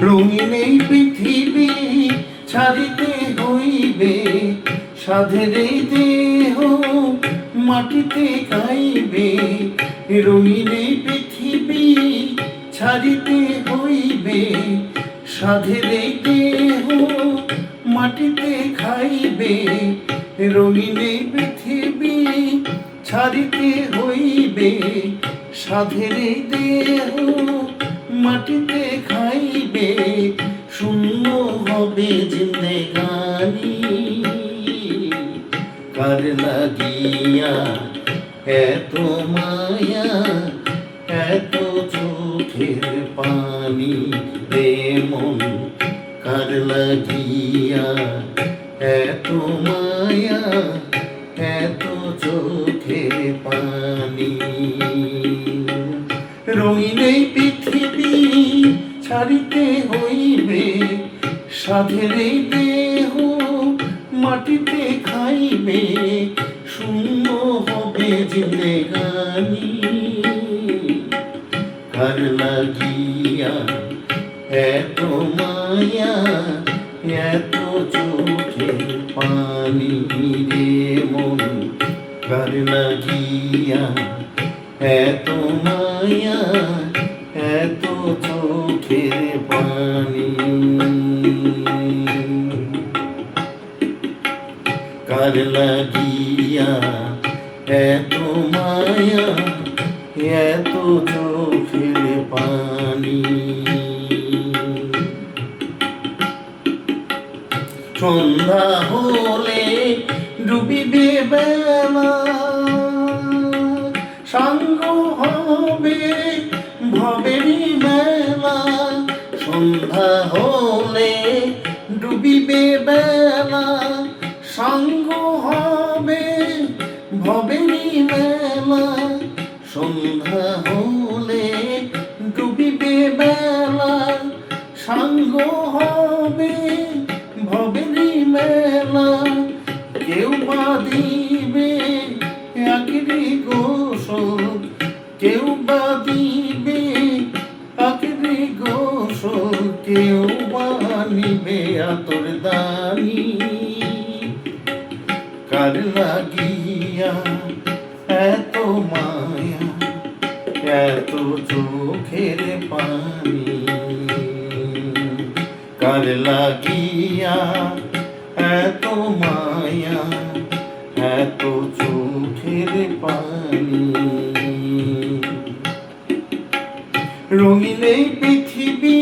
রঙিন এই পৃথিবী ছাড়িতে হইবে, সাধের এই দেহ মাটিতে খাইবে। রঙিন এই পৃথিবী ছাড়িতে হইবে, সাধের এই দেহ মাটিতে খাইবে। রঙিন এই পৃথিবী ছাড়িতে হইবে, সাধের এই দেহ মাটিতে খাইবে। শূন্য হবে জিন্দেগানি, কার লাগিয়া এত মায়া, এত চোখের পানি রে মন, কার লাগিয়া এত মায়া, এত চোখের পানি। রঙিন এই পৃথিবী ছাড়িতে হইবে, সাধের এই দেহ মাটিতে খাইবে। শূন্য হবে জিন্দেগানি, কার লাগিয়া এত মায়া, এত চোখের পানি রে মন, কার লাগিয়া এত মায়া, এত চোখের পানি। কার লাগিয়া এত মায়া, এত চোখের পানি। সন্ধ্যা হলে ডুবিবে বেলা, সাঙ্গ হবে ভবেরই মেলা। সন্ধ্যা হলে ডুবিবে বেলা, সাঙ্গ হবে ভবেরই মেলা। সন্ধ্যা হলে ডুবিবে বেলা, সাঙ্গ হবে ভবেরই মেলা। কেউ বা দিবে আখিরি গোসল, কেউ বা দিবে আখিরি গোসল, কেউ বা নিবে আতর দানি। কার লাগিয়া এত মায়া, এত চোখের পানি, কার লাগিয়া এত মায়া, এত চোখের পানি। রঙিন এই পৃথিবী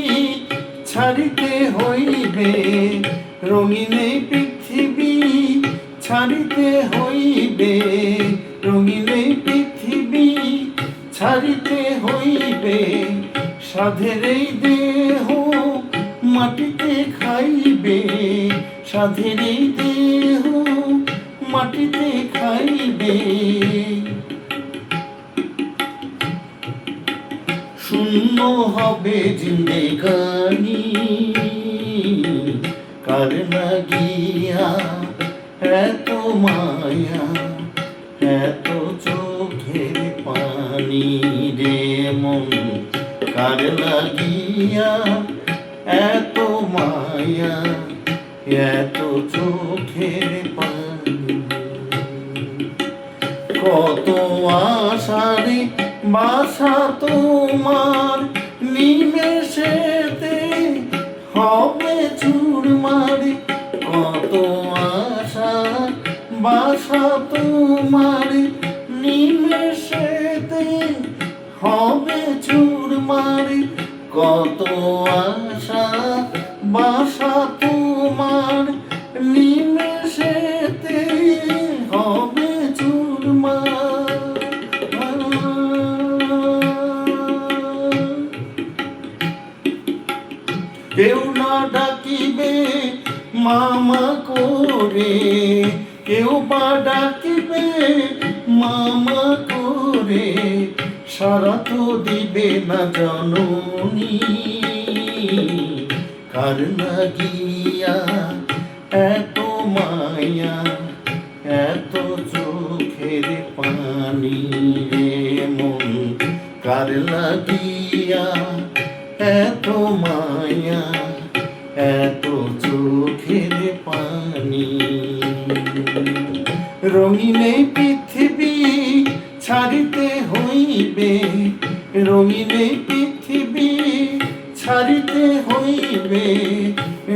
ছাড়িতে হইবে, রঙিন এই পৃথিবী ছাড়িতে হইবে। রঙিন এই পৃথিবী ছাড়িতে হইবে, সাধের এই দেহ মাটিতে খাইবে। সাধের এই দেহ মাটিতে খাইবে। শূন্য হবে জিন্দেগানি, কার লাগিয়া এত মায়া, এত চোখের পানি রে মন, কার লাগিয়া এত মায়া, এত চোখের পানি। কত আশারে বাসা তোমার, নিমেষেতে হবে চুরমার। কত আশা বাসা তোমার, নিমেষেতে হবে চুরমার। কত আশা বাসা তোমার, নিমেষেতে হবে চুরমার। কেউ না ডাকিবে মামা করে, কেউ বা ডাকিবে মামা করে। সারা তো দিবে না জননী, কার লাগিয়া এত মায়া, এত চোখের পানি রে মন, কার লাগিয়া এত মায়া এত চোখের পানি। রঙিন এই পৃথিবী ছাড়িতে হইবে, রঙিন এই পৃথিবী ছাড়িতে হইবে,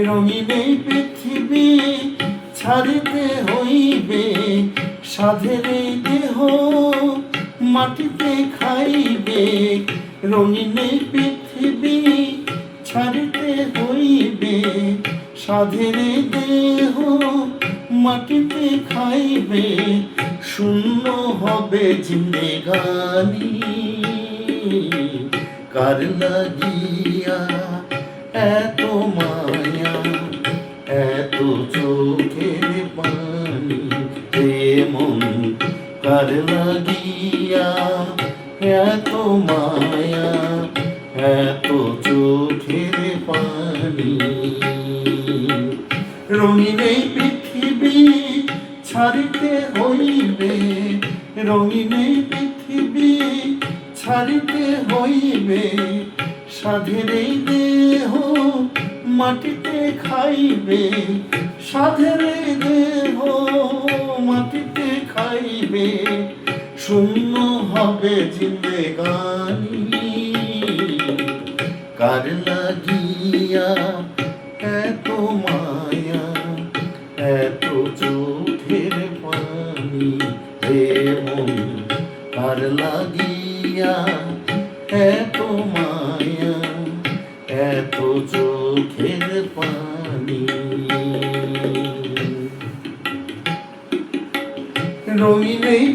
রঙিন এই পৃথিবী ছাড়িতে হইবে। সাধের এই দেহ মাটিতে খাইবে, রঙিন এই পৃথিবী ছাড়িতে হইবে। সাধের এই দেহ মাটিতে খাইবে, শূন্য হবে জিন্দেগানি। কার লাগিয়া এত মায়া এত চোখের পানি, এমন কার লাগিয়া এত মায়া এত চোখের পানি। রঙিন এই পৃথিবী ছাড়িতে হইবে, রঙিন এই পৃথিবী ছাড়িতে হইবে। সাধের এই দেহ মাটিতে খাইবে, সাধের এই দেহ মাটিতে খাইবে, শূন্য হবে জিন্দেগানি। কার লাগিয়া এত মায়া এত চোখের পানি, এমন কার লাগিয়া এত মায়া এত চোখের পানি। রঙিন এই